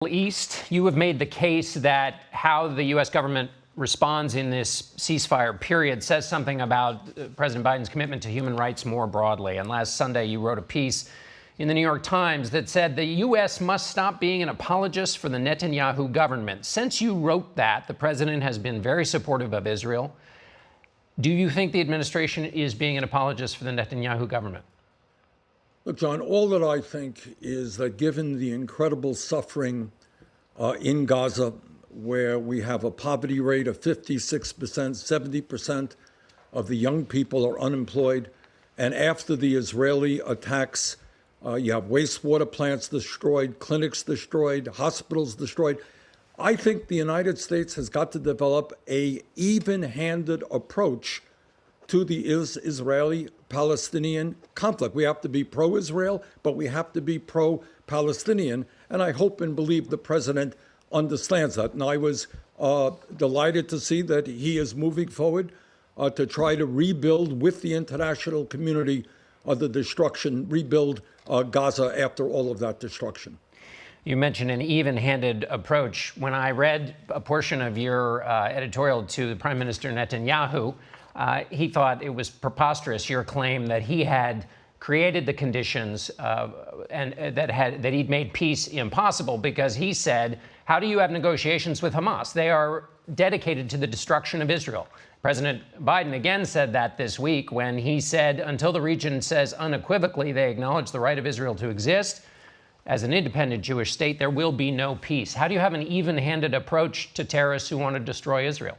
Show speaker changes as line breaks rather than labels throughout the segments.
East, you have made the case that how the U.S. government responds in this ceasefire period says something about President Biden's commitment to human rights more broadly. And last Sunday, you wrote a piece in the New York Times that said the U.S. must stop being an apologist for the Netanyahu government. Since you wrote that, the president has been very supportive of Israel. Do you think the administration is being an apologist for the Netanyahu government?
Look, John, all that I think is that given the incredible suffering in Gaza, where we have a poverty rate of 56%, 70% of the young people are unemployed, and after the Israeli attacks, you have wastewater plants destroyed, clinics destroyed, hospitals destroyed. I think the United States has got to develop an even-handed approach to the Israeli-Palestinian conflict. We have to be pro-Israel, but we have to be pro-Palestinian. And I hope and believe the president understands that. And I was delighted to see that he is moving forward to try to rebuild with the international community rebuild Gaza after all of that destruction.
You mentioned an even-handed approach. When I read a portion of your editorial to Prime Minister Netanyahu, he thought it was preposterous, your claim that he had created the conditions and that he'd made peace impossible, because he said, how do you have negotiations with Hamas? They are dedicated to the destruction of Israel. President Biden again said that this week when he said, until the region says unequivocally they acknowledge the right of Israel to exist as an independent Jewish state, there will be no peace. How do you have an even-handed approach to terrorists who want to destroy Israel?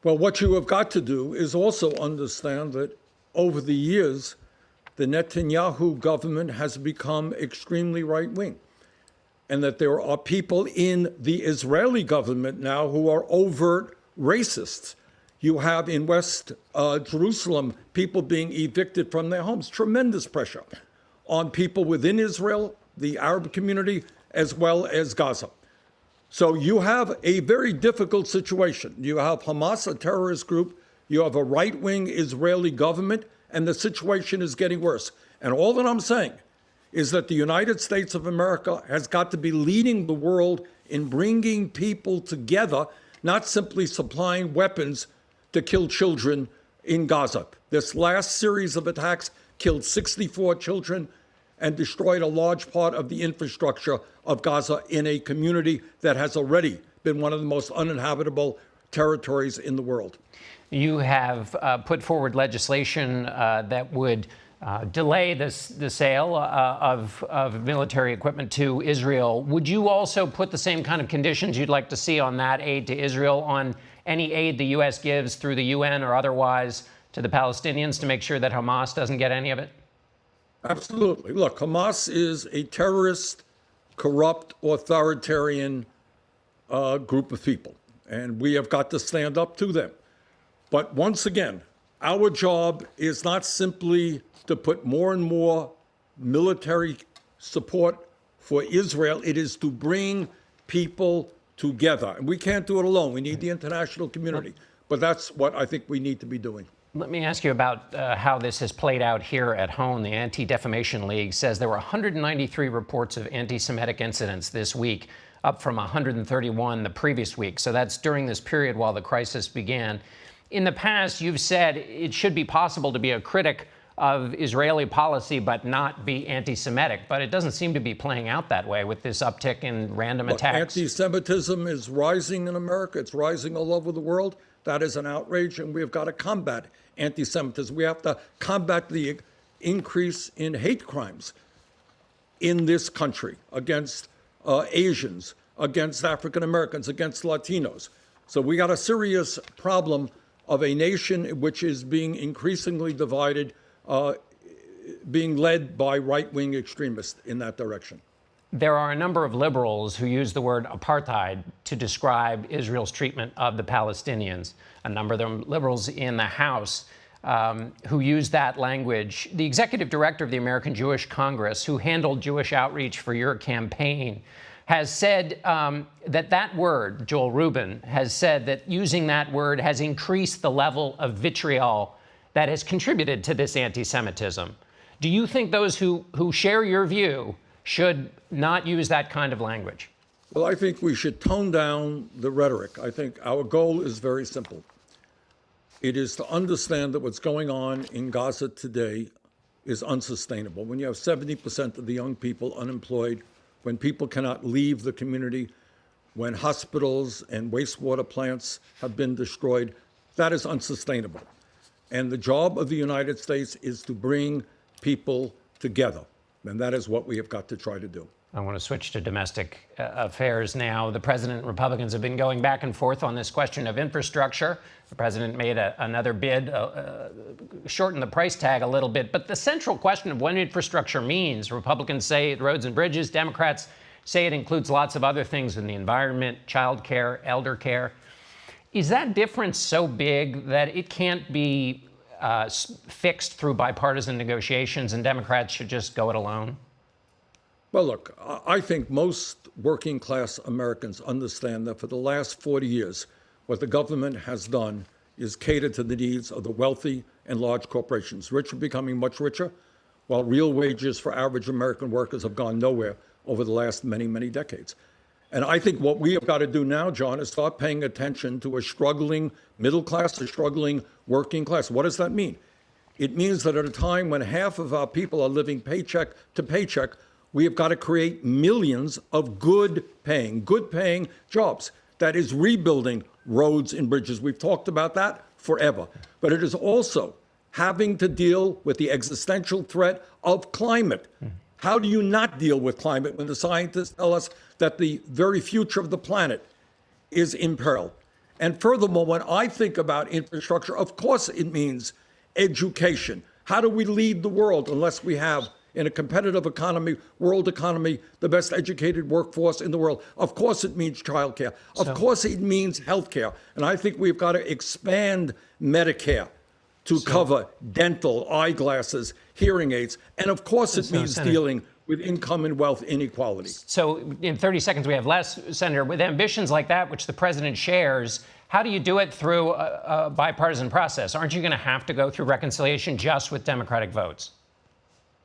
Well, what you have got to do is also understand that over the years, the Netanyahu government has become extremely right-wing, and that there are people in the Israeli government now who are overt racists. You have in West Jerusalem people being evicted from their homes. Tremendous pressure on people within Israel, the Arab community, as well as Gaza. So you have a very difficult situation. You have Hamas, a terrorist group. You have a right-wing Israeli government, and the situation is getting worse. And all that I'm saying is that the United States of America has got to be leading the world in bringing people together, not simply supplying weapons to kill children in Gaza. This last series of attacks killed 64 children and destroyed a large part of the infrastructure of Gaza in a community that has already been one of the most uninhabitable territories in the world.
You have put forward legislation that would delay the sale of military equipment to Israel. Would you also put the same kind of conditions you'd like to see on that aid to Israel, on any aid the U.S. gives through the UN or otherwise to the Palestinians, to make sure that Hamas doesn't get any of it?
Absolutely. Look, Hamas is a terrorist, corrupt, authoritarian group of people, and we have got to stand up to them. But once again, our job is not simply to put more and more military support for Israel. It is to bring people together. And we can't do it alone. We need the international community. But that's what I think we need to be doing.
Let me ask you about how this has played out here at home. The Anti-Defamation League says there were 193 reports of anti-Semitic incidents this week, up from 131 the previous week. So that's during this period while the crisis began. In the past, you've said it should be possible to be a critic of Israeli policy but not be anti-Semitic. But it doesn't seem to be playing out that way with this uptick in random attacks.
Anti-Semitism is rising in America. It's rising all over the world. That is an outrage, and we've got to combat anti-Semitism. We have to combat the increase in hate crimes in this country against Asians, against African Americans, against Latinos. So we got a serious problem of a nation which is being increasingly divided, being led by right-wing extremists in that direction.
There are a number of liberals who use the word apartheid to describe Israel's treatment of the Palestinians. A number of them liberals in the House who use that language. The executive director of the American Jewish Congress, who handled Jewish outreach for your campaign, has said that word, Joel Rubin, has said that using that word has increased the level of vitriol that has contributed to this anti-Semitism. Do you think those who share your view should not use that kind of language?
Well, I think we should tone down the rhetoric. I think our goal is very simple. It is to understand that what's going on in Gaza today is unsustainable. When you have 70% of the young people unemployed, when people cannot leave the community, when hospitals and wastewater plants have been destroyed, that is unsustainable. And the job of the United States is to bring people together. And that is what we have got to try to do.
I want to switch to domestic affairs now. The president and Republicans have been going back and forth on this question of infrastructure. The president made another bid, shorten the price tag a little bit. But the central question of what infrastructure means, Republicans say roads and bridges, Democrats say it includes lots of other things in the environment, child care, elder care. Is that difference so big that it can't be fixed through bipartisan negotiations and Democrats should just go it alone?
Well, look, I think most working class Americans understand that for the last 40 years, what the government has done is cater to the needs of the wealthy and large corporations. Rich are becoming much richer, while real wages for average American workers have gone nowhere over the last many, many decades. And I think what we have got to do now, John, is start paying attention to a struggling middle class, a struggling working class. What does that mean? It means that at a time when half of our people are living paycheck to paycheck, we have got to create millions of good paying jobs. That is rebuilding roads and bridges. We've talked about that forever. But it is also having to deal with the existential threat of climate. How do you not deal with climate when the scientists tell us that the very future of the planet is in peril? And furthermore, when I think about infrastructure, of course it means education. How do we lead the world unless we have, in a competitive economy, world economy, the best educated workforce in the world? Of course it means childcare. Of course it means healthcare. And I think we've got to expand Medicare to cover dental, eyeglasses, hearing aids. And of course it means dealing with income and wealth inequality.
So in 30 seconds we have less, Senator. With ambitions like that, which the president shares, how do you do it through a bipartisan process? Aren't you going to have to go through reconciliation just with Democratic votes?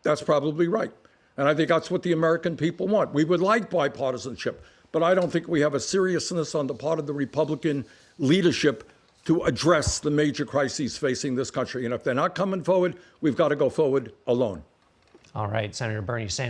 That's probably right. And I think that's what the American people want. We would like bipartisanship, but I don't think we have a seriousness on the part of the Republican leadership to address the major crises facing this country. And if they're not coming forward, we've got to go forward alone.
All right, Senator Bernie Sanders.